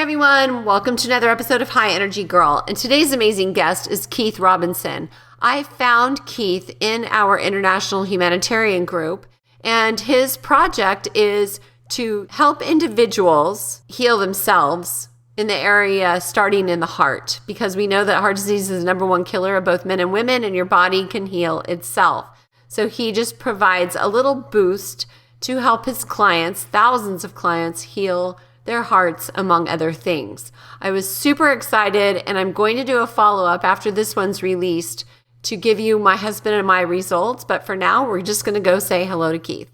Everyone, welcome to another episode of High Energy Girl. And today's amazing guest is Keith Robinson. I found Keith in our international humanitarian group, and his project is to help individuals heal themselves in the area starting in the heart, because we know that heart disease is the number one killer of both men and women, and your body can heal itself. So he just provides a little boost to help his clients, thousands of clients, heal their hearts, among other things. I was super excited, and I'm going to do a follow-up after this one's released to give you my husband and my results. But for now, we're just going to go say hello to Keith.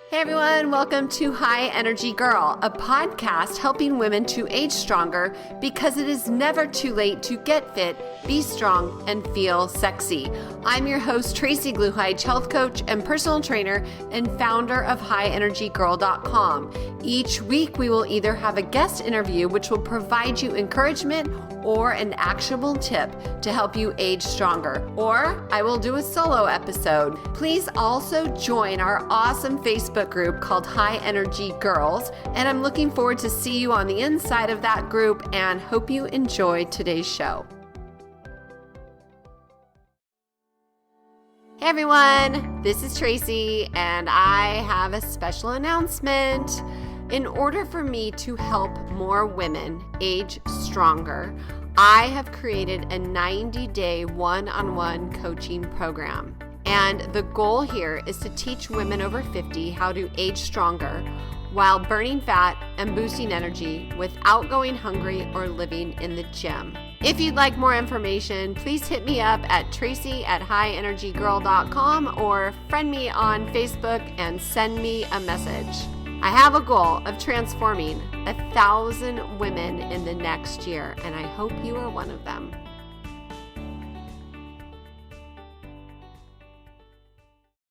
Hey everyone, welcome to High Energy Girl, a podcast helping women to age stronger because it is never too late to get fit, be strong, and feel sexy. I'm your host, Tracy Gluhite, health coach and personal trainer and founder of highenergygirl.com. Each week, we will either have a guest interview, which will provide you encouragement or an actionable tip to help you age stronger, or I will do a solo episode. Please also join our awesome Facebook group called High Energy Girls, and I'm looking forward to see you on the inside of that group and hope you enjoy today's show. Hey everyone, this is Tracy, and I have a special announcement. In order for me to help more women age stronger, I have created a 90-day one-on-one coaching program. And the goal here is to teach women over 50 how to age stronger while burning fat and boosting energy without going hungry or living in the gym. If you'd like more information, please hit me up at tracy@highenergygirl.com or friend me on Facebook and send me a message. I have a goal of transforming 1,000 women in the next year, and I hope you are one of them.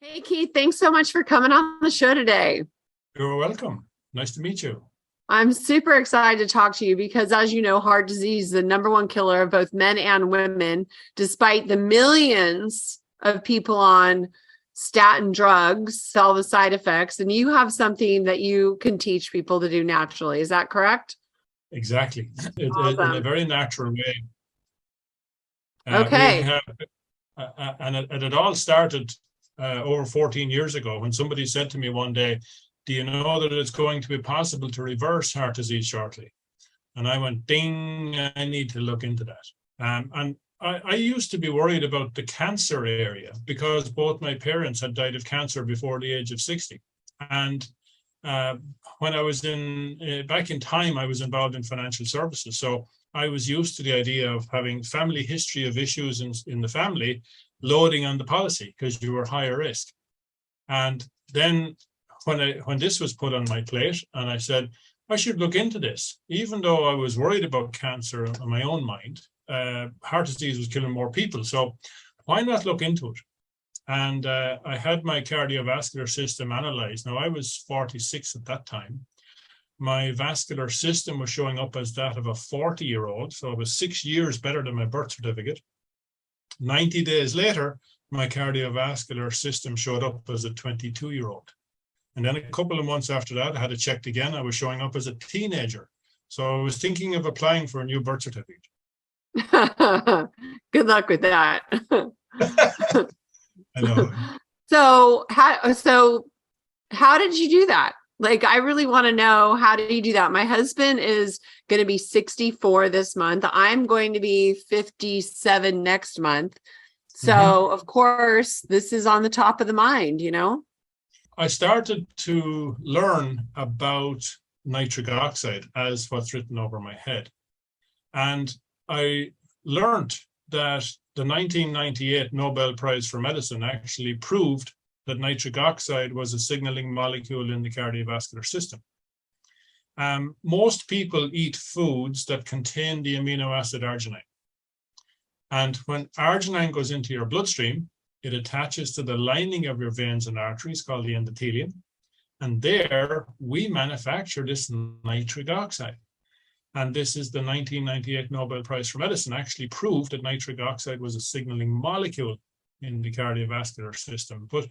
Hey, Keith, thanks so much for coming on the show today. You're welcome. Nice to meet you. I'm super excited to talk to you because, as you know, heart disease is the number one killer of both men and women, despite the millions of people on statin drugs, all the side effects, and you have something that you can teach people to do naturally. Is that correct? Exactly. Awesome. In a very natural way. Okay. And it all started over 14 years ago when somebody said to me one day, do you know that it's going to be possible to reverse heart disease shortly? And I went, ding, I need to look into that. And I used to be worried about the cancer area because both my parents had died of cancer before the age of 60. And when I was back in time, I was involved in financial services. So I was used to the idea of having family history of issues in the family loading on the policy because you were higher risk. And then when this was put on my plate and I said, I should look into this, even though I was worried about cancer in my own mind, heart disease was killing more people. So why not look into it? And I had my cardiovascular system analyzed. Now, I was 46 at that time. My vascular system was showing up as that of a 40-year-old. So it was 6 years better than my birth certificate. 90 days later, my cardiovascular system showed up as a 22-year-old. And then a couple of months after that, I had it checked again. I was showing up as a teenager. So I was thinking of applying for a new birth certificate. Good luck with that. I know. So how did you do that? Like, I really want to know, how did you do that? My husband is going to be 64 this month. I'm going to be 57 next month. So of course, this is on the top of the mind, you know? I started to learn about nitric oxide as what's written over my head. And I learned that the 1998 Nobel Prize for Medicine actually proved that nitric oxide was a signaling molecule in the cardiovascular system. Most people eat foods that contain the amino acid arginine. And when arginine goes into your bloodstream, it attaches to the lining of your veins and arteries called the endothelium. And there we manufacture this nitric oxide. And this is the 1998 Nobel Prize for Medicine actually proved that nitric oxide was a signaling molecule in the cardiovascular system. But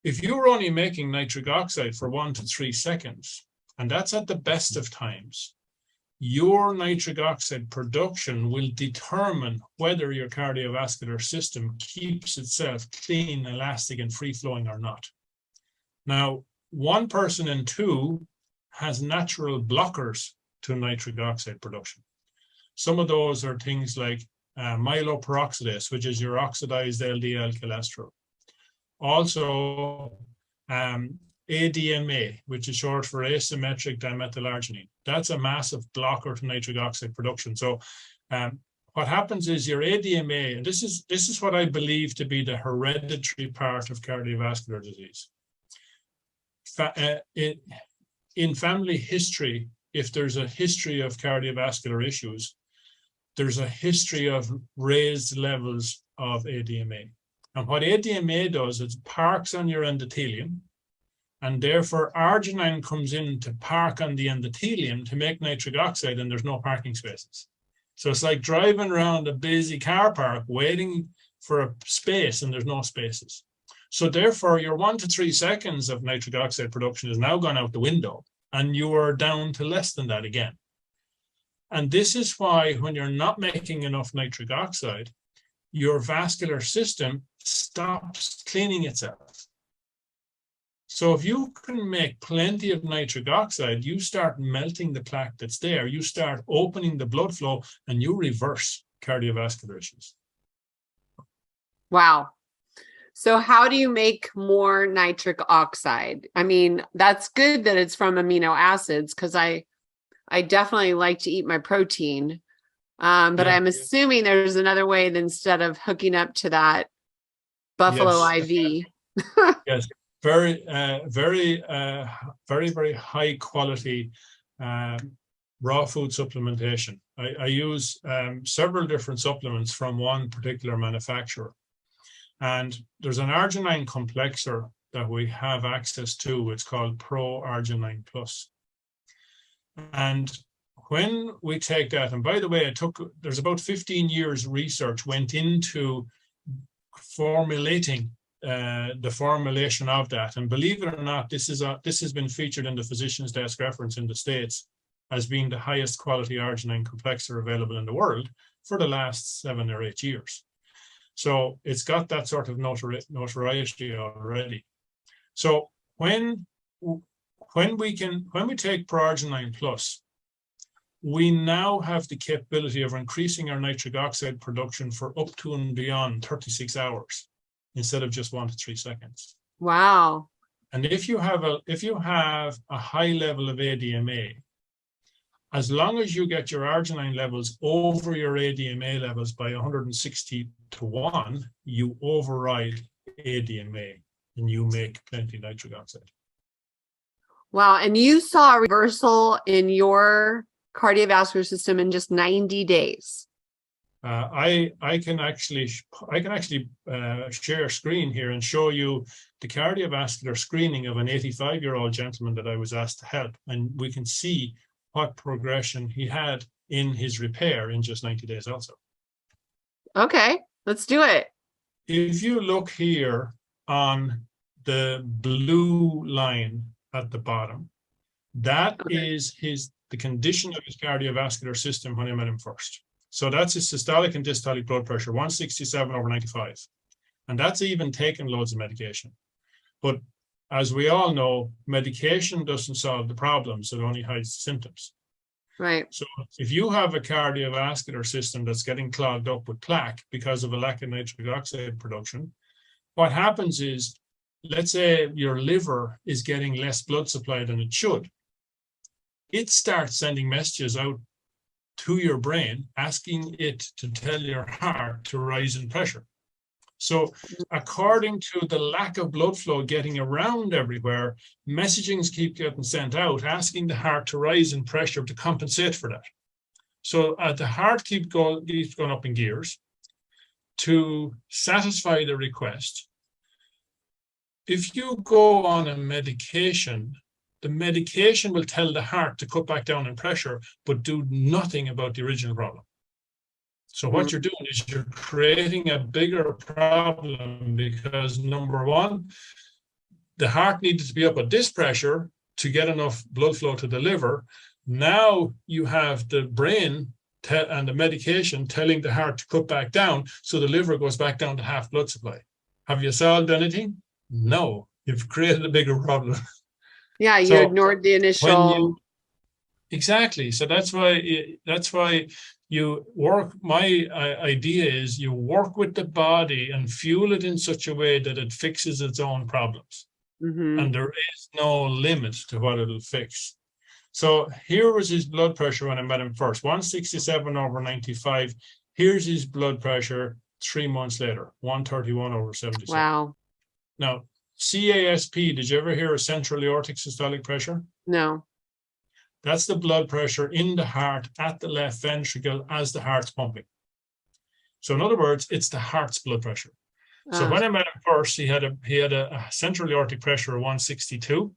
if you're only making nitric oxide for 1 to 3 seconds, and that's at the best of times, your nitric oxide production will determine whether your cardiovascular system keeps itself clean, elastic, and free-flowing or not. Now, 1 person in 2 has natural blockers to nitric oxide production. Some of those are things like myeloperoxidase, which is your oxidized LDL cholesterol. Also, ADMA, which is short for asymmetric dimethylarginine. That's a massive blocker to nitric oxide production. So what happens is your ADMA, and this is what I believe to be the hereditary part of cardiovascular disease. In family history, if there's a history of cardiovascular issues, there's a history of raised levels of ADMA. And what ADMA does is parks on your endothelium, and therefore arginine comes in to park on the endothelium to make nitric oxide, and there's no parking spaces. So it's like driving around a busy car park waiting for a space, and there's no spaces. So therefore your 1 to 3 seconds of nitric oxide production is now gone out the window, and you are down to less than that again. And this is why when you're not making enough nitric oxide, your vascular system stops cleaning itself. So if you can make plenty of nitric oxide, you start melting the plaque that's there, you start opening the blood flow, and you reverse cardiovascular issues. Wow. So how do you make more nitric oxide? I mean, that's good that it's from amino acids, because I definitely like to eat my protein. But I'm assuming there's another way than instead of hooking up to that Buffalo IV. Yes, very high quality raw food supplementation. I use several different supplements from one particular manufacturer. And there's an arginine complexer that we have access to. It's called Pro Arginine Plus. And when we take that, and by the way, there's about 15 years research went into formulating the formulation of that. And believe it or not, this has been featured in the Physician's Desk reference in the States as being the highest quality arginine complexer available in the world for the last 7 or 8 years. So it's got that sort of notoriety already. So when we take Pro-arginine Plus, we now have the capability of increasing our nitric oxide production for up to and beyond 36 hours instead of just 1 to 3 seconds. Wow. And if you have a high level of ADMA, as long as you get your arginine levels over your ADMA levels by 160 to 1, you override ADMA and you make plenty nitric oxide. Wow. And you saw a reversal in your cardiovascular system in just 90 days. I can actually share a screen here and show you the cardiovascular screening of an 85-year-old gentleman that I was asked to help, and we can see what progression he had in his repair in just 90 days also. Okay, let's do it. If you look here on the blue line at the bottom, that is the condition of his cardiovascular system when I met him first. So that's his systolic and systolic blood pressure, 167/95. And that's even taking loads of medication. But as we all know, medication doesn't solve the problems, it only hides the symptoms. Right. So if you have a cardiovascular system that's getting clogged up with plaque because of a lack of nitric oxide production, what happens is, let's say your liver is getting less blood supply than it should. It starts sending messages out to your brain, asking it to tell your heart to rise in pressure. So according to the lack of blood flow getting around everywhere, messagings keep getting sent out, asking the heart to rise in pressure to compensate for that. So the heart keeps going up in gears to satisfy the request. If you go on a medication, the medication will tell the heart to cut back down in pressure, but do nothing about the original problem. So what you're doing is you're creating a bigger problem because, number one, the heart needed to be up at this pressure, to get enough blood flow to the liver. Now you have the brain and the medication telling the heart to cut back down, so the liver goes back down to half blood supply. Have you solved anything? No, you've created a bigger problem. Yeah, you So ignored the initial. Exactly. So that's why you work. My idea is you work with the body and fuel it in such a way that it fixes its own problems. Mm-hmm. And there is no limit to what it'll fix. So here was his blood pressure when I met him first, 167/95. Here's his blood pressure 3 months later, 131/76. Wow. Now, CASP, did you ever hear of central aortic systolic pressure? No. That's the blood pressure in the heart at the left ventricle as the heart's pumping. So in other words, it's the heart's blood pressure. So when I met him first, he had a central aortic pressure of 162.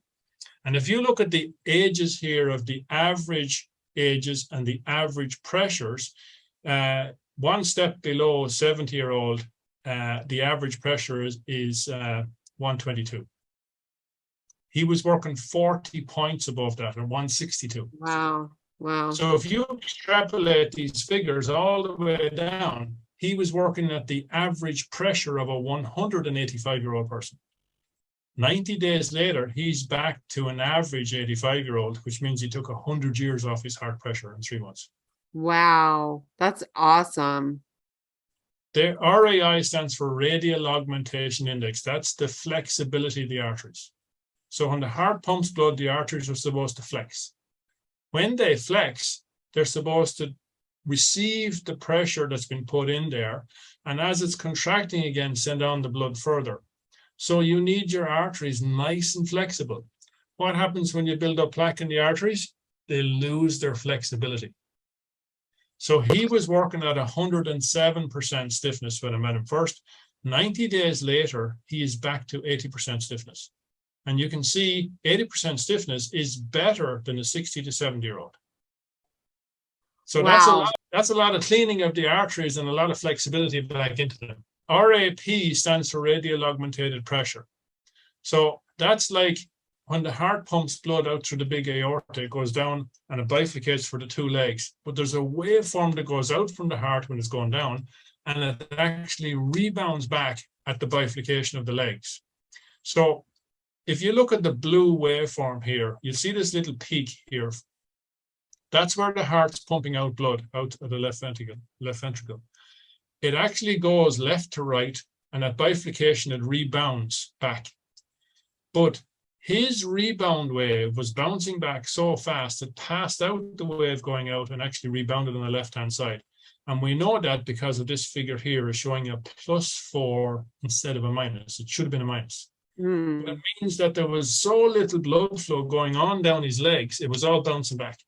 And if you look at the ages here of the average ages and the average pressures, one step below 70-year-old, the average pressure is 122. He was working 40 points above that at 162. Wow. Wow. So if you extrapolate these figures all the way down, he was working at the average pressure of a 185-year-old person. 90 days later, he's back to an average 85-year-old, which means he took 100 years off his heart pressure in 3 months. Wow. That's awesome. The RAI stands for radial augmentation index. That's the flexibility of the arteries. So when the heart pumps blood, the arteries are supposed to flex. When they flex, they're supposed to receive the pressure that's been put in there, and as it's contracting again, send on the blood further. So you need your arteries nice and flexible. What happens when you build up plaque in the arteries? They lose their flexibility. So he was working at 107% stiffness when I met him first. 90 days later, he is back to 80% stiffness. And you can see 80% stiffness is better than a 60 to 70-year-old. So wow. that's a lot of cleaning of the arteries and a lot of flexibility back into them. RAP stands for radial augmented pressure. So that's like when the heart pumps blood out through the big aorta, it goes down and it bifurcates for the two legs. But there's a waveform that goes out from the heart when it's going down, and it actually rebounds back at the bifurcation of the legs. So if you look at the blue waveform here, you see this little peak here. That's where the heart's pumping out blood out of the left ventricle. It actually goes left to right, and at bifurcation, it rebounds back. But his rebound wave was bouncing back so fast, it passed out the wave going out and actually rebounded on the left-hand side. And we know that because of this figure here is showing a +4 instead of a minus. It should have been a minus. But it means that there was so little blood flow going on down his legs, it was all bouncing back.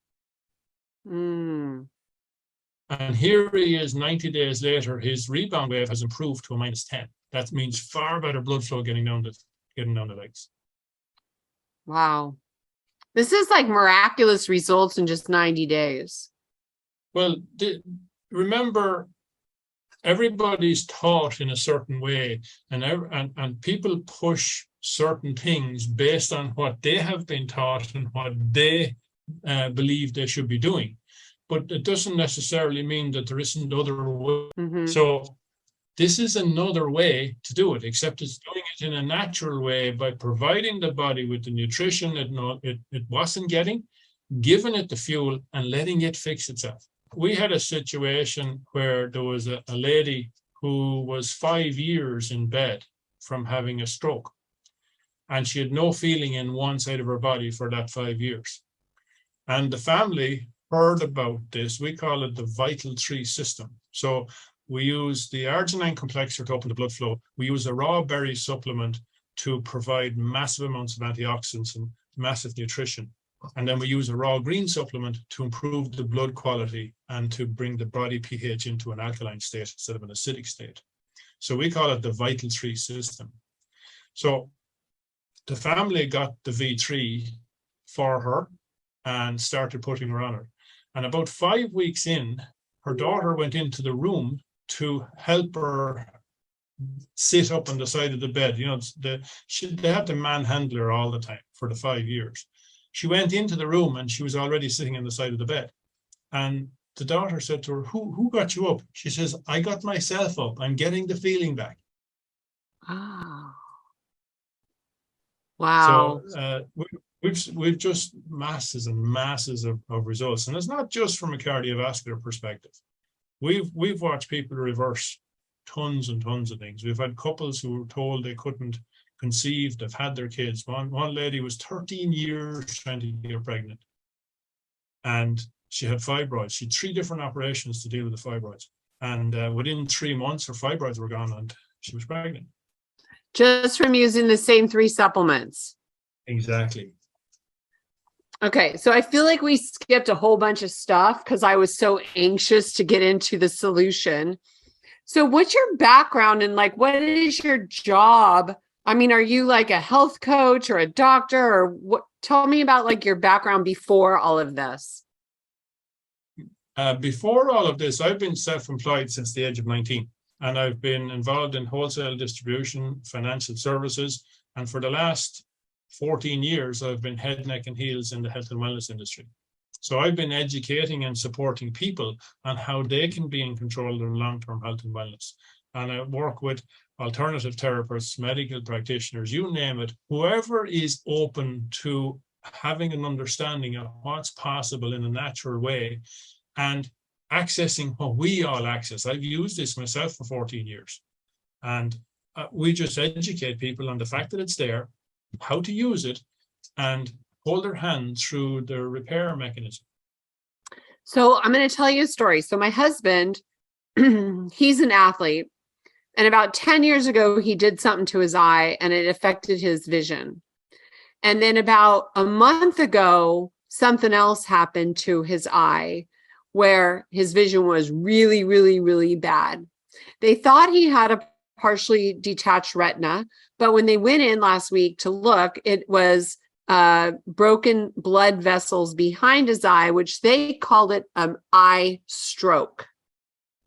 And here he is 90 days later, his rebound wave has improved to a -10. That means far better blood flow getting down the legs. Wow. This is like miraculous results in just 90 days. Well, remember, everybody's taught in a certain way, and people push certain things based on what they have been taught and what they believe they should be doing. But it doesn't necessarily mean that there isn't other way. So this is another way to do it, except it's doing it in a natural way by providing the body with the nutrition it wasn't getting, giving it the fuel, and letting it fix itself. We had a situation where there was a lady who was 5 years in bed from having a stroke, and she had no feeling in one side of her body for that 5 years. And the family heard about this. We call it the Vital 3 system. So we use the arginine complexer to open the blood flow. We use a raw berry supplement to provide massive amounts of antioxidants and massive nutrition. And then we use a raw green supplement to improve the blood quality and to bring the body pH into an alkaline state instead of an acidic state. So we call it the Vital 3 system. So the family got the V3 for her and started putting her on it. And about 5 weeks in, her daughter went into the room to help her sit up on the side of the bed. You know, they had to manhandle her all the time for the 5 years. She went into the room and she was already sitting on the side of the bed. And the daughter said to her, who got you up? She says, I got myself up. I'm getting the feeling back. Oh, So wow. we've just masses and masses of results. And it's not just from a cardiovascular perspective. We've watched people reverse tons and tons of things. We've had couples who were told they couldn't conceive, they've had their kids. One lady was 13 years trying to get pregnant, and she had fibroids. She had 3 different operations to deal with the fibroids. And within 3 months, her fibroids were gone and she was pregnant. Just from using the same 3 supplements. Exactly. Okay, so I feel like we skipped a whole bunch of stuff because I was so anxious to get into the solution. So what's your background and like, what is your job? I mean, are you like a health coach or a doctor or what? Tell me about like your background before all of this. Before all of this, I've been self-employed since the age of 19, and I've been involved in wholesale distribution, financial services, and for the last 14 years, I've been head, neck, and heels in the health and wellness industry. So I've been educating and supporting people on how they can be in control of their long-term health and wellness. And I work with alternative therapists, medical practitioners, you name it, whoever is open to having an understanding of what's possible in a natural way and accessing what we all access. I've used this myself for 14 years. And we just educate people on the fact that it's there, how to use it, and hold their hand through the repair mechanism. So I'm going to tell you a story. So my husband, he's an athlete. And about 10 years ago, he did something to his eye and it affected his vision. And then about a month ago, something else happened to his eye where his vision was really, really, really bad. They thought he had a partially detached retina, but when they went in last week to look, it was broken blood vessels behind his eye, which they called it an eye stroke.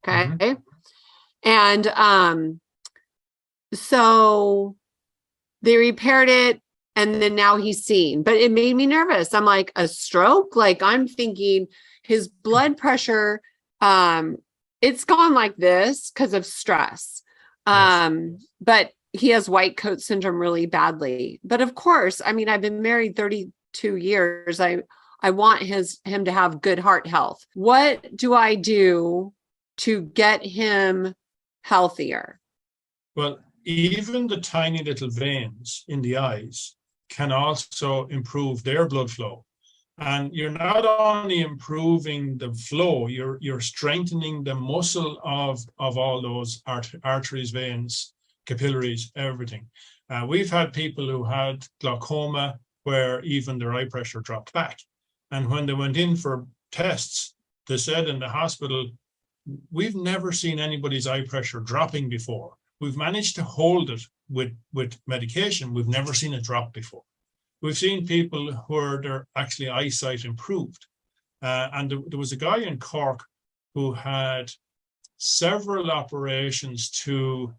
Okay. Mm-hmm. And so they repaired it and then now he's seeing, but it made me nervous. I'm like, a stroke? Like I'm thinking his blood pressure, it's gone like this because of stress. But he has white coat syndrome really badly. But of course, I mean, I've been married 32 years. I want him to have good heart health. What do I do to get him healthier? Well, even the tiny little veins in the eyes can also improve their blood flow. And you're not only improving the flow, you're strengthening the muscle of all those arteries, veins, capillaries, everything. We've had people who had glaucoma where even their eye pressure dropped back. And when they went in for tests, they said in the hospital, we've never seen anybody's eye pressure dropping before. We've managed to hold it with medication. We've never seen it drop before. We've seen people where their actually eyesight improved. And there was a guy in Cork who had several operations to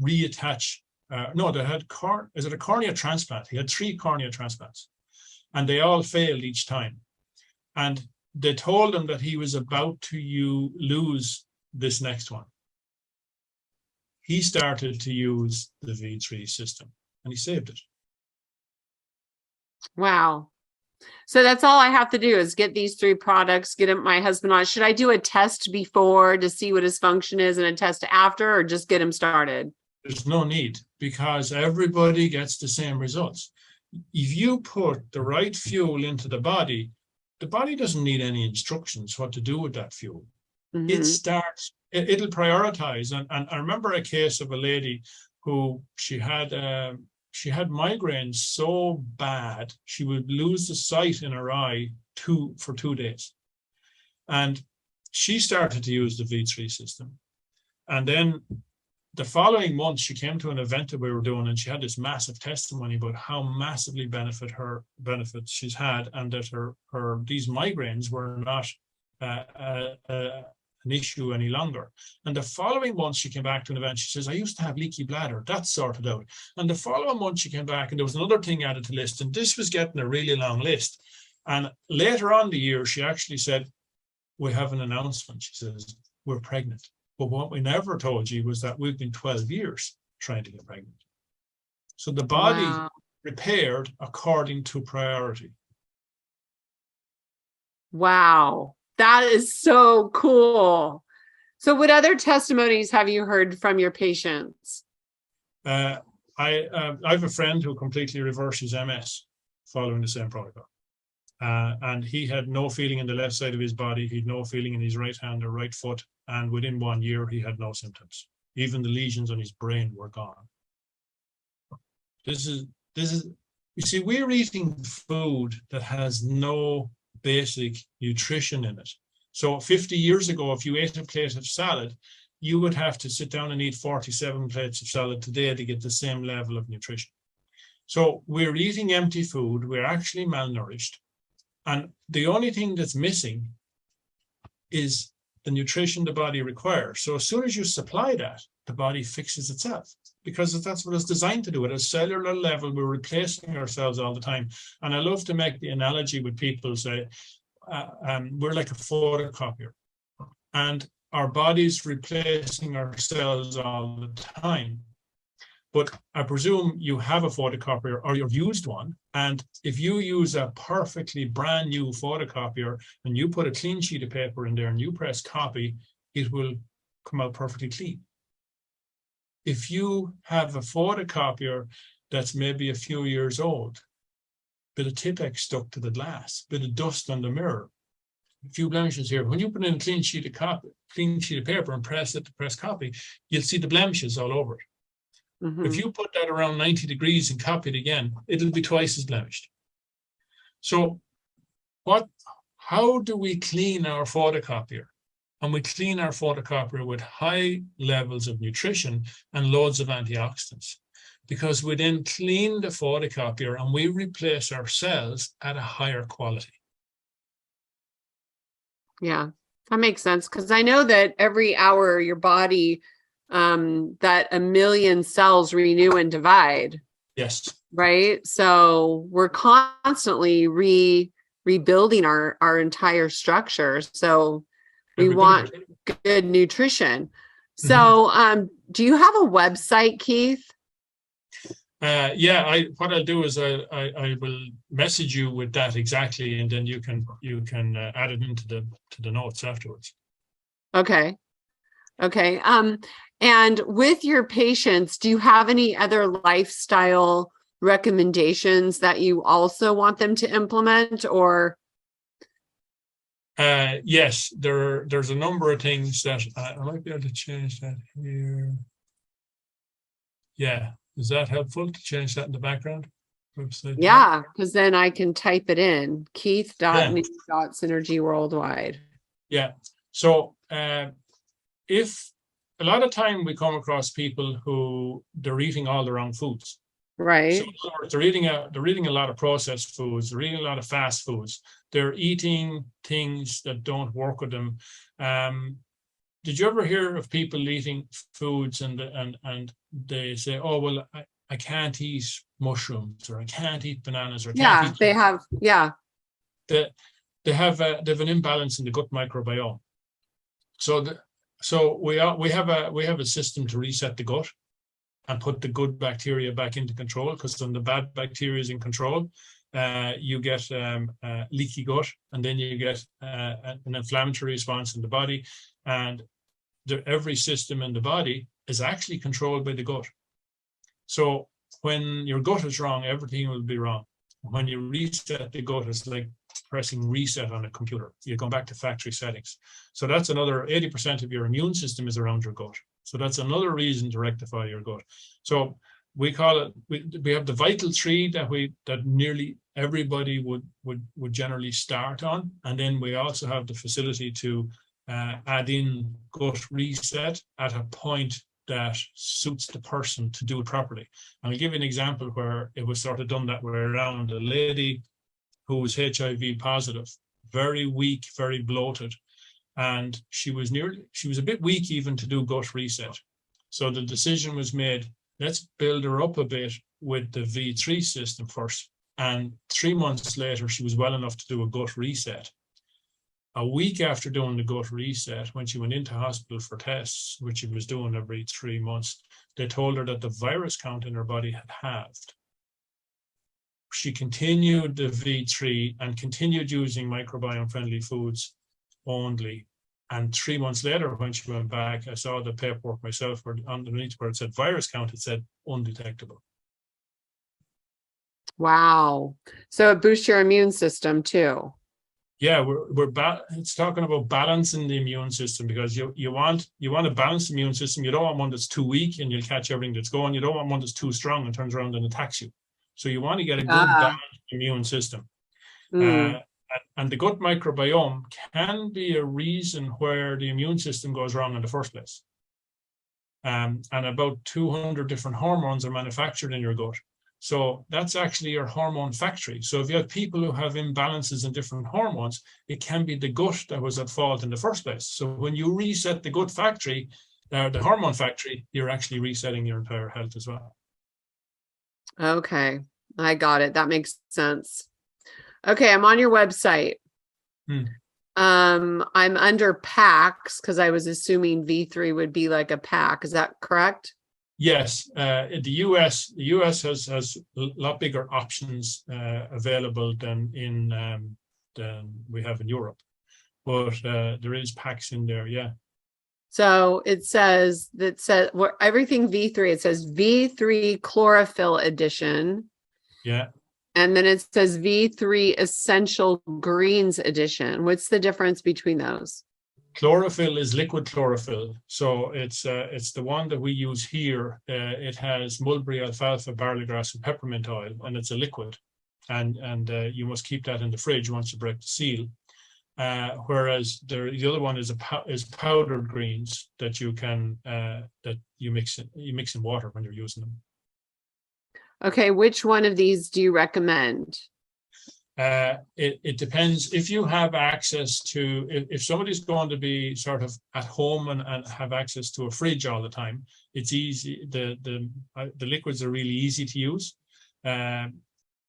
reattach. They had a cornea transplant? He had 3 cornea transplants, and they all failed each time. And they told him that he was about to lose this next one. He started to use the V3 system and he saved it. Wow. So that's all I have to do is get these 3 products, get my husband on. Should I do a test before to see what his function is and a test after, or just get him started? There's no need because everybody gets the same results. If you put the right fuel into the body doesn't need any instructions what to do with that fuel. Mm-hmm. It starts, it'll prioritize. And I remember a case of a lady who she had migraines so bad, she would lose the sight in her eye for 2 days. And she started to use the V3 system. And then the following month, she came to an event that we were doing, and she had this massive testimony about how massively benefits she's had, and that these migraines were not an an issue any longer. And the following month, she came back to an event. She says, I used to have leaky bladder. That's sorted out. And the following month, she came back and there was another thing added to the list. And this was getting a really long list. And later on the year, she actually said, we have an announcement. She says, we're pregnant. But what we never told you was that we've been 12 years trying to get pregnant. So the body repaired according to priority. Wow. That is so cool. So what other testimonies have you heard from your patients? I have a friend who completely reverses MS following the same protocol. And he had no feeling in the left side of his body. He had no feeling in his right hand or right foot. And within 1 year, he had no symptoms. Even the lesions on his brain were gone. This is, you see, we're eating food that has no basic nutrition in it. So 50 years ago, if you ate a plate of salad, you would have to sit down and eat 47 plates of salad today to get the same level of nutrition. So we're eating empty food. We're actually malnourished. And the only thing that's missing is the nutrition the body requires. So as soon as you supply that, the body fixes itself, because that's what it's designed to do. At a cellular level, we're replacing ourselves all the time. And I love to make the analogy with people, say, we're like a photocopier. And our body's replacing ourselves all the time. But I presume you have a photocopier or you've used one. And if you use a perfectly brand new photocopier and you put a clean sheet of paper in there and you press copy, it will come out perfectly clean. If you have a photocopier that's maybe a few years old, bit of Tipex stuck to the glass, bit of dust on the mirror, a few blemishes here. When you put in a clean sheet of paper and press copy, you'll see the blemishes all over it. Mm-hmm. If you put that around 90 degrees and copy it again, it'll be twice as blemished. So how do we clean our photocopier? And we clean our photocopier with high levels of nutrition and loads of antioxidants, because we then clean the photocopier and we replace our cells at a higher quality. Yeah, that makes sense. Because I know that every hour your body, that 1 million cells renew and divide. Yes. Right. So we're constantly rebuilding our entire structure. So we want good nutrition. So do you have a website, Keith? Yeah, what I'll do is I will message you with that exactly, and then you can add it into the notes afterwards. Okay. And with your patients, do you have any other lifestyle recommendations that you also want them to implement, or? Yes, there's a number of things that I might be able to change that here. Yeah, is that helpful to change that in the background? Website? Yeah, because then I can type it in, keith.new.synergy worldwide. Yeah, so if a lot of time we come across people who they're eating all the wrong foods. Right. So they're eating a lot of processed foods. They're eating a lot of fast foods. They're eating things that don't work with them. Did you ever hear of people eating foods and they say, "Oh well, I can't eat mushrooms, or I can't eat bananas, or can't eat." They have. Yeah. They have an imbalance in the gut microbiome. So we have a system to reset the gut and put the good bacteria back into control, because when the bad bacteria is in control, you get leaky gut, and then you get an inflammatory response in the body, and every system in the body is actually controlled by the gut. So when your gut is wrong, everything will be wrong. When you reset the gut, it's like pressing reset on a computer. You're going back to factory settings. So that's another 80% of your immune system is around your gut. So that's another reason to rectify your gut. So we call it, we have the vital three that nearly everybody would generally start on. And then we also have the facility to add in gut reset at a point that suits the person to do it properly. And I'll give you an example where it was sort of done that way around. A lady who was HIV positive, very weak, very bloated. and she was a bit weak even to do gut reset. So the decision was made, let's build her up a bit with the V3 system first. And 3 months later, she was well enough to do a gut reset. A week after doing the gut reset, when she went into hospital for tests, which she was doing every 3 months, they told her that the virus count in her body had halved. She continued the V3 and continued using microbiome-friendly foods only. And 3 months later, when she went back, I saw the paperwork myself where underneath where it said virus count, it said undetectable. Wow. So it boosts your immune system too. Yeah, it's talking about balancing the immune system, because you want a balanced immune system. You don't want one that's too weak and you'll catch everything that's going. You don't want one that's too strong and turns around and attacks you. So you want to get a good balanced immune system. And the gut microbiome can be a reason where the immune system goes wrong in the first place. And about 200 different hormones are manufactured in your gut. So that's actually your hormone factory. So if you have people who have imbalances in different hormones, it can be the gut that was at fault in the first place. So when you reset the gut factory, the hormone factory, you're actually resetting your entire health as well. Okay, I got it. That makes sense. Okay, I'm on your website. I'm under packs because I was assuming V3 would be like a pack. Is that correct? Yes, the US has a lot bigger options available than we have in Europe, but there is packs in there, yeah. So it says everything V3. It says V3 chlorophyll edition. Yeah. And then it says V3 essential greens edition. What's the difference between those? Chlorophyll is liquid chlorophyll, so it's the one that we use here. It has mulberry, alfalfa, barley grass, and peppermint oil, and it's a liquid, and you must keep that in the fridge once you break the seal. Whereas the other one is powdered greens that you can that you mix in water when you're using them. Okay, which one of these do you recommend? It depends. If you have access to, if somebody's going to be sort of at home and have access to a fridge all the time, it's easy. The liquids are really easy to use,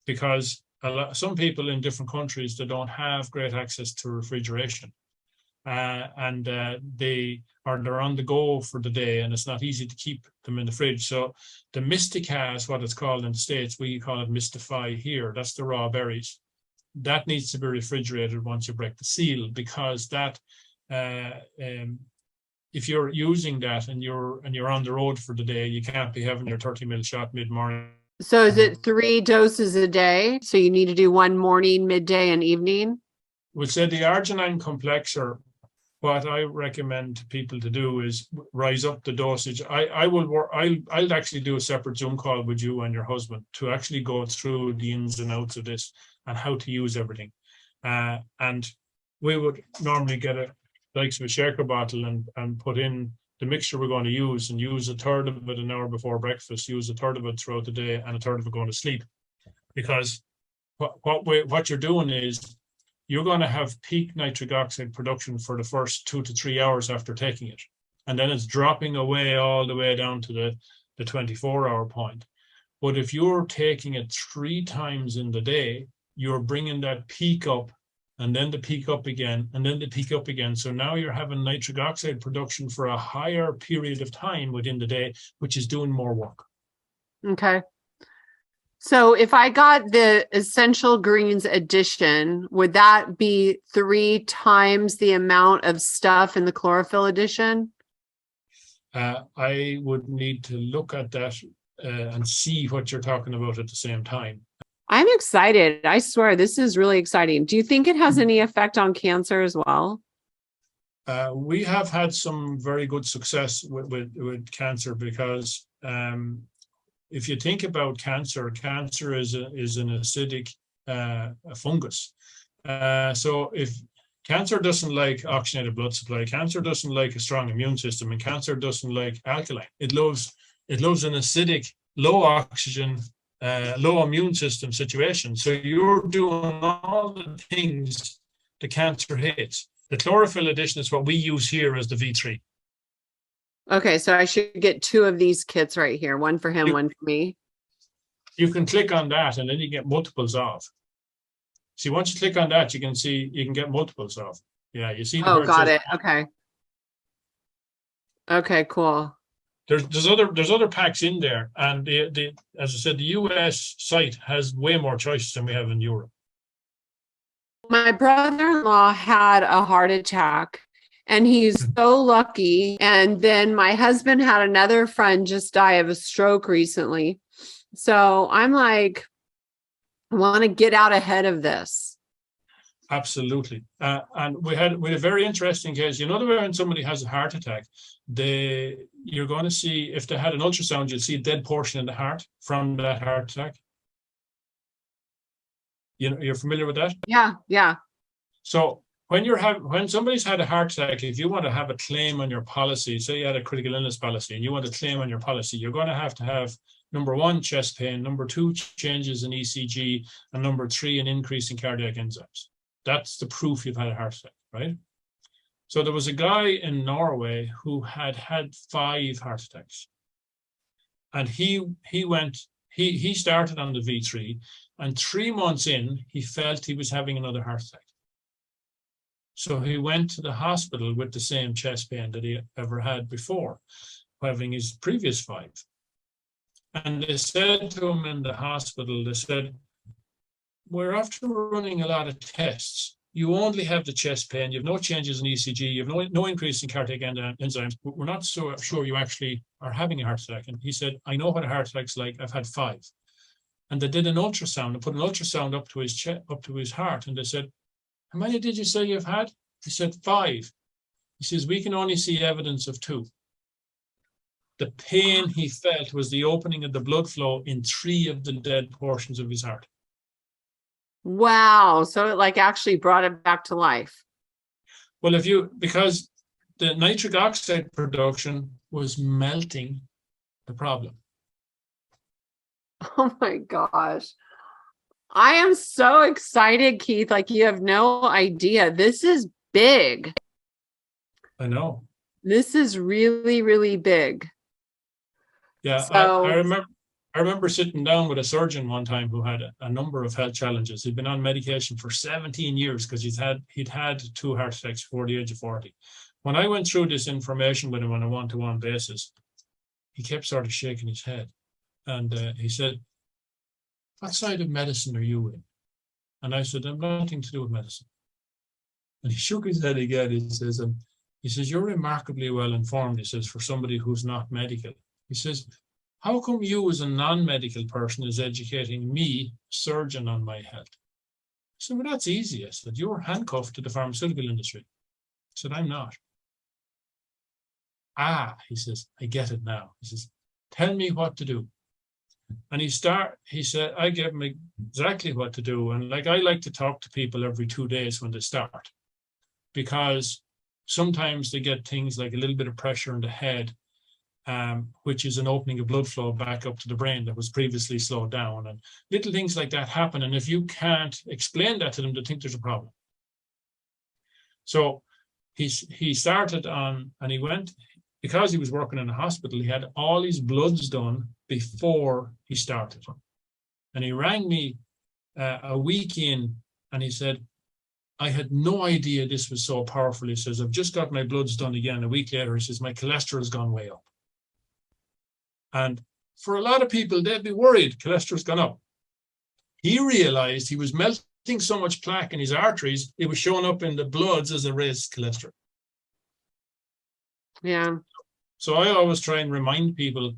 because some people in different countries, they don't have great access to refrigeration, and they're on the go for the day, and it's not easy to keep them in the fridge. So the Mystica is what it's called in the States. We call it Mystify here. That's the raw berries. That needs to be refrigerated once you break the seal, because that if you're using that and you're on the road for the day, you can't be having your 30 ml shot mid-morning. So is it 3 doses a day? So you need to do one morning, midday, and evening? We'll say the arginine complexer, what I recommend people to do is rise up the dosage. I'll actually do a separate Zoom call with you and your husband to actually go through the ins and outs of this and how to use everything. And we would normally get a shaker bottle and put in the mixture we're going to use, and use a third of it an hour before breakfast, use a third of it throughout the day, and a third of it going to sleep. Because what you're doing is you're going to have peak nitric oxide production for the first 2 to 3 hours after taking it. And then it's dropping away all the way down to the 24-hour point. But if you're taking it 3 times in the day, you're bringing that peak up, and then the peak up again, and then the peak up again. So now you're having nitric oxide production for a higher period of time within the day, which is doing more work. Okay. So if I got the Essential Greens edition, would that be 3 times the amount of stuff in the chlorophyll edition? I would need to look at that and see what you're talking about at the same time. I'm excited. I swear, this is really exciting. Do you think it has any effect on cancer as well? We have had some very good success with cancer, because if you think about cancer is an acidic fungus. So if cancer doesn't like oxygenated blood supply, cancer doesn't like a strong immune system, and cancer doesn't like alkaline. It loves an acidic, low oxygen, low immune system situation. So you're doing all the things the cancer hates. The chlorophyll addition is what we use here as the V3. Okay, so I should get 2 of these kits right here. One for him, one for me. You can click on that and then you get multiples of. See, once you click on that, you can get multiples of. Yeah, you see. Oh, got it. Okay. Okay, cool. There's other packs in there, and the as I said, the US site has way more choices than we have in Europe. My brother-in-law had a heart attack and he's so lucky. And then my husband had another friend just die of a stroke recently. So I'm like, I want to get out ahead of this. Absolutely. And we had a very interesting case. You know, when somebody has a heart attack, you're going to see, if they had an ultrasound, you'll see a dead portion in the heart from that heart attack. You know, you're familiar with that? Yeah, yeah. So when somebody's had a heart attack, if you want to have a claim on your policy, say you had a critical illness policy and you want to claim on your policy, you're going to have number 1, chest pain, number 2, changes in ECG, and number 3, an increase in cardiac enzymes. That's the proof you've had a heart attack, right? So there was a guy in Norway who had 5 heart attacks. And he started on the V3, and 3 months in, he felt he was having another heart attack. So he went to the hospital with the same chest pain that he ever had before, having his previous 5. And they said to him in the hospital, they said, we're after running a lot of tests. You only have the chest pain. You have no changes in ECG. You have no increase in cardiac enzymes. But we're not so sure you actually are having a heart attack. And he said, I know what a heart attack's like. I've had 5. And they did an ultrasound and put an ultrasound up to his chest, up to his heart. And they said, how many did you say you've had? He said 5. He says, we can only see evidence of 2. The pain he felt was the opening of the blood flow in 3 of the dead portions of his heart. Wow. So it like actually brought it back to life. Well, because the nitric oxide production was melting the problem. Oh my gosh. I am so excited, Keith. Like you have no idea. This is big. I know. This is really, really big. Yeah, So, I remember sitting down with a surgeon one time who had a number of health challenges. He'd been on medication for 17 years because he'd had 2 heart attacks before the age of 40. When I went through this information with him on a one-to-one basis, he kept sort of shaking his head. And he said, what side of medicine are you in? And I said, I'm nothing to do with medicine. And he shook his head again. He says, you're remarkably well informed, he says, for somebody who's not medical. He says, how come you as a non-medical person is educating me, surgeon, on my health? I said, well, that's easy. I said, you're handcuffed to the pharmaceutical industry. I said, I'm not. He says, I get it now. He says, tell me what to do. And he said, I gave him exactly what to do. And I like to talk to people every 2 days when they start, because sometimes they get things like a little bit of pressure in the head, which is an opening of blood flow back up to the brain that was previously slowed down. And little things like that happen. And if you can't explain that to them, they think there's a problem. So he started on, and he went, because he was working in a hospital, he had all his bloods done before he started. And he rang me a week in, and he said, I had no idea this was so powerful. He says, I've just got my bloods done again. A week later, he says, my cholesterol has gone way up. And for a lot of people, they'd be worried cholesterol's gone up. He realized he was melting so much plaque in his arteries, it was showing up in the bloods as a raised cholesterol. yeah. So I always try and remind people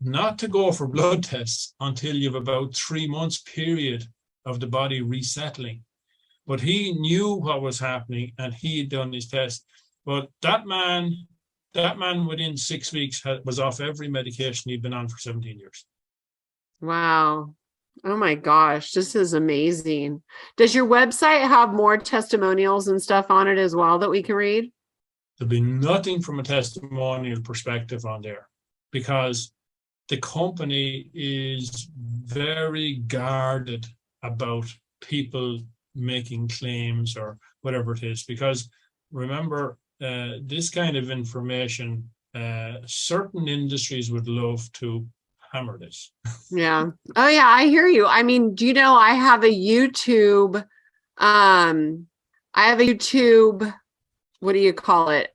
not to go for blood tests until you have about 3 months period of the body resettling. But he knew what was happening and he had done his test. But that man within 6 weeks was off every medication he'd been on for 17 years. Wow. Oh my gosh, this is amazing. Does your website have more testimonials and stuff on it as well that we can read? There'll be nothing from a testimonial perspective on there, because the company is very guarded about people making claims or whatever it is, because remember, this kind of information, certain industries would love to hammer this. Yeah. Oh yeah, I hear you. I mean, do you know I have a YouTube, what do you call it?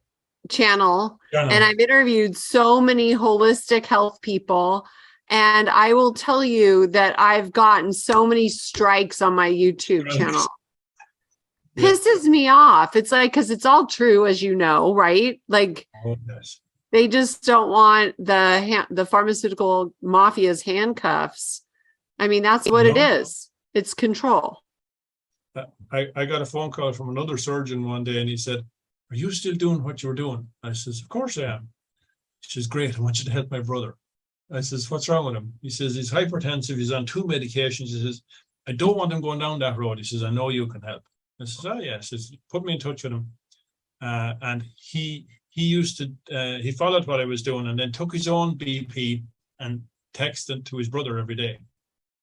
Channel. And I've interviewed so many holistic health people. And I will tell you that I've gotten so many strikes on my YouTube channel. Pisses me off. It's like, because it's all true, as you know, right? Like, they just don't want the pharmaceutical mafia's handcuffs. I mean, that's what it is. It's control. I got a phone call from another surgeon one day, and he said, "Are you still doing what you were doing?" I says, "Of course I am." He says, "Great, I want you to help my brother." I says, "What's wrong with him?" He says, "He's hypertensive. He's on 2 medications." He says, "I don't want him going down that road." He says, "I know you can help." I says, "Oh yeah." He says, "Put me in touch with him." And he used to, he followed what I was doing, and then took his own BP and texted to his brother every day.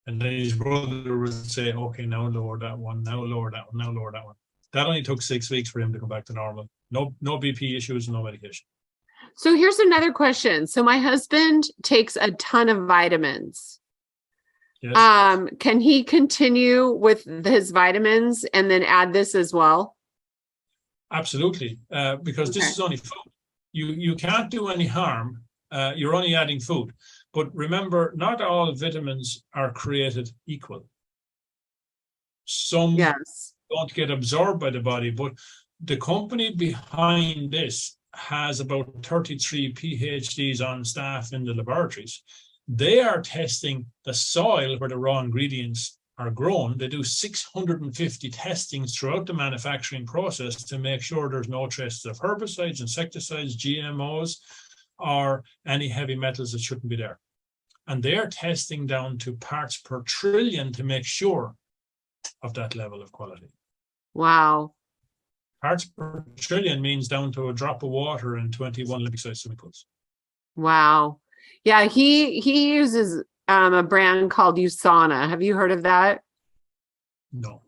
And then his brother would say, "Okay, now lower that one, now lower that one, now lower that one." That only took 6 weeks for him to come back to normal. No BP issues, no medication. So here's another question. So my husband takes a ton of vitamins. Yes. Can he continue with his vitamins and then add this as well? Absolutely, because this is only food. You can't do any harm. You're only adding food. But remember, not all vitamins are created equal. Some don't get absorbed by the body, but the company behind this has about 33 PhDs on staff in the laboratories. They are testing the soil where the raw ingredients are grown. They do 650 testings throughout the manufacturing process to make sure there's no traces of herbicides, insecticides, GMOs, or any heavy metals that shouldn't be there. And they're testing down to parts per trillion to make sure of that level of quality. Wow. Parts per trillion means down to a drop of water in 21 Olympic-sized swimming pools. Wow. Yeah, he uses a brand called USANA. Have you heard of that? No.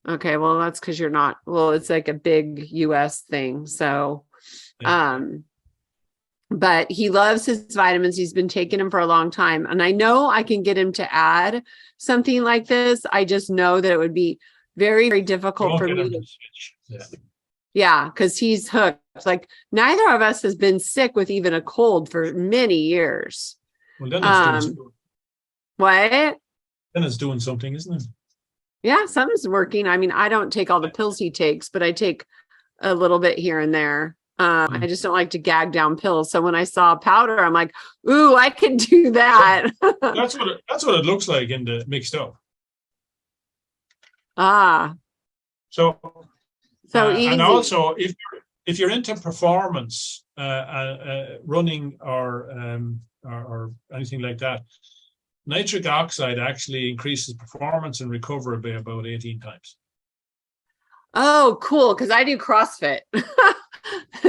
Okay, well, that's because you're not. Well, it's like a big US thing. So, but he loves his vitamins. He's been taking them for a long time. And I know I can get him to add something like this. I just know that it would be very, very difficult for me to switch. Yeah, because he's hooked. Like, neither of us has been sick with even a cold for many years. Well, then it's doing what? Then it's doing something, isn't it? Yeah, something's working. I mean, I don't take all the pills he takes, but I take a little bit here and there. I just don't like to gag down pills. So when I saw powder, I'm like, ooh, I can do that. That's what it looks like in the mixed up. So and also if you're into performance, running or anything like that, nitric oxide actually increases performance and recovery by about 18 times. Oh, cool. Because I do CrossFit.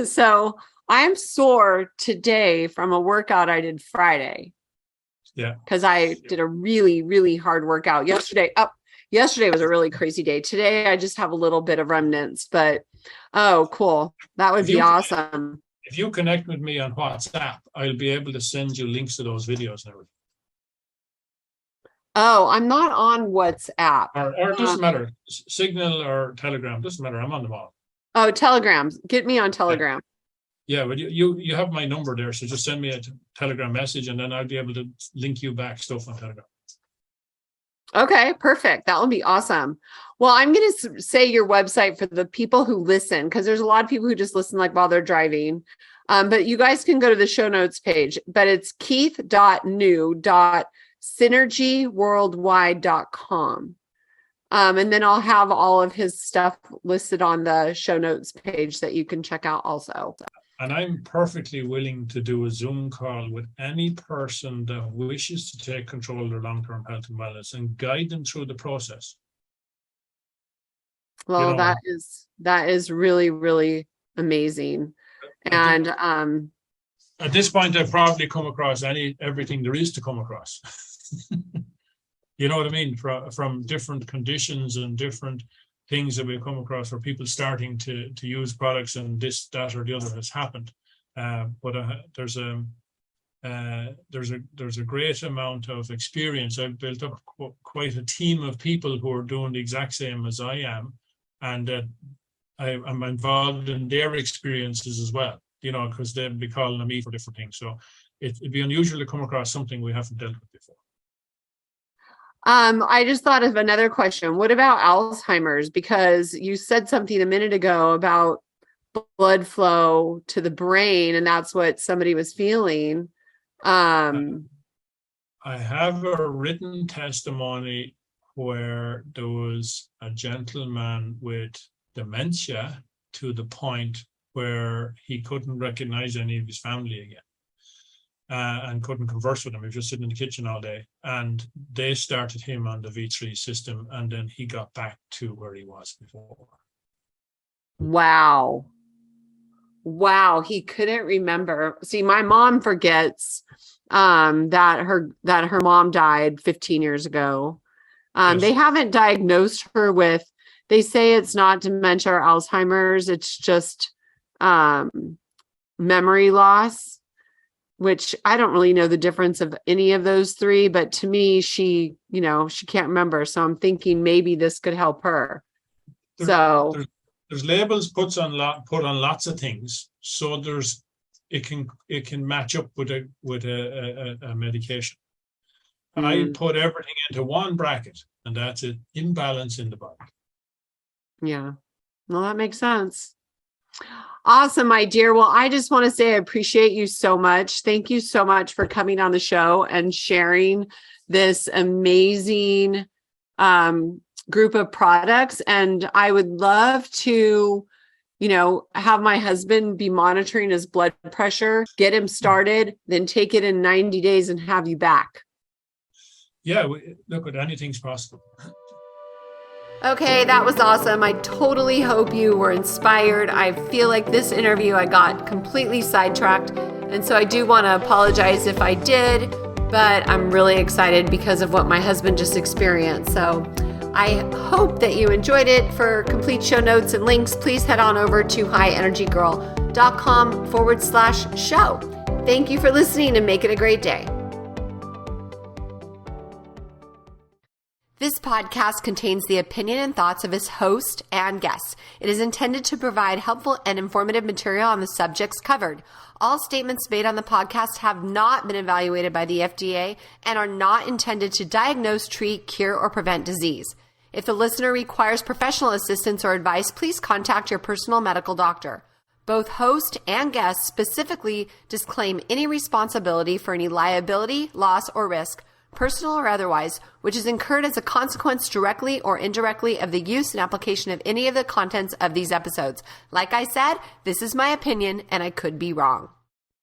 So I'm sore today from a workout I did Friday. Yeah. Because I did a really, really hard workout yesterday. Yesterday was a really crazy day. Today, I just have a little bit of remnants, but oh, cool. That would be awesome. If you connect with me on WhatsApp, I'll be able to send you links to those videos and everything. Oh, I'm not on WhatsApp. Or it doesn't matter. Signal or Telegram, doesn't matter. I'm on them all. Oh, Telegram. Get me on Telegram. Yeah, but you have my number there, so just send me a Telegram message, and then I'll be able to link you back stuff on Telegram. Okay, perfect. That will be awesome. Well, I'm going to say your website for the people who listen, because there's a lot of people who just listen like while they're driving. But you guys can go to the show notes page, but it's keith.new.synergyworldwide.com. And then I'll have all of his stuff listed on the show notes page that you can check out also. And I'm perfectly willing to do a Zoom call with any person that wishes to take control of their long-term health and wellness and guide them through the process. Well, that is really, really amazing. And at this point, I've probably come across everything there is to come across. You know what I mean? From different conditions and different things that we've come across where people starting to use products and this, that, or the other has happened. But there's a great amount of experience. I've built up quite a team of people who are doing the exact same as I am, and I'm involved in their experiences as well, because they'll be calling on me for different things. So it'd be unusual to come across something we haven't dealt with before. I just thought of another question. What about Alzheimer's? Because you said something a minute ago about blood flow to the brain, and that's what somebody was feeling. I have a written testimony where there was a gentleman with dementia to the point where he couldn't recognize any of his family again. And couldn't converse with them. He was just sitting in the kitchen all day. And they started him on the V3 system, and then he got back to where he was before. Wow. He couldn't remember. See, my mom forgets that her mom died 15 years ago. Yes. They haven't diagnosed her with, they say it's not dementia or Alzheimer's. It's just memory loss, which I don't really know the difference of any of those three, but to me, she can't remember. So I'm thinking maybe this could help her. There's labels put on lots of things. So it can match up with a medication. I put everything into one bracket, and that's it: imbalance in the body. Yeah. Well, that makes sense. Awesome, my dear. Well, I just want to say I appreciate you so much. Thank you so much for coming on the show and sharing this amazing group of products. And I would love to, have my husband be monitoring his blood pressure, get him started, then take it in 90 days and have you back. Yeah, look, anything's possible. Okay, that was awesome. I totally hope you were inspired. I feel like this interview, I got completely sidetracked. And so I do want to apologize if I did, but I'm really excited because of what my husband just experienced. So I hope that you enjoyed it. For complete show notes and links, please head on over to highenergygirl.com/show. Thank you for listening and make it a great day. This podcast contains the opinion and thoughts of its host and guests. It is intended to provide helpful and informative material on the subjects covered. All statements made on the podcast have not been evaluated by the FDA and are not intended to diagnose, treat, cure, or prevent disease. If the listener requires professional assistance or advice, please contact your personal medical doctor. Both host and guest specifically disclaim any responsibility for any liability, loss, or risk, personal or otherwise, which is incurred as a consequence directly or indirectly of the use and application of any of the contents of these episodes. Like I said, this is my opinion and I could be wrong.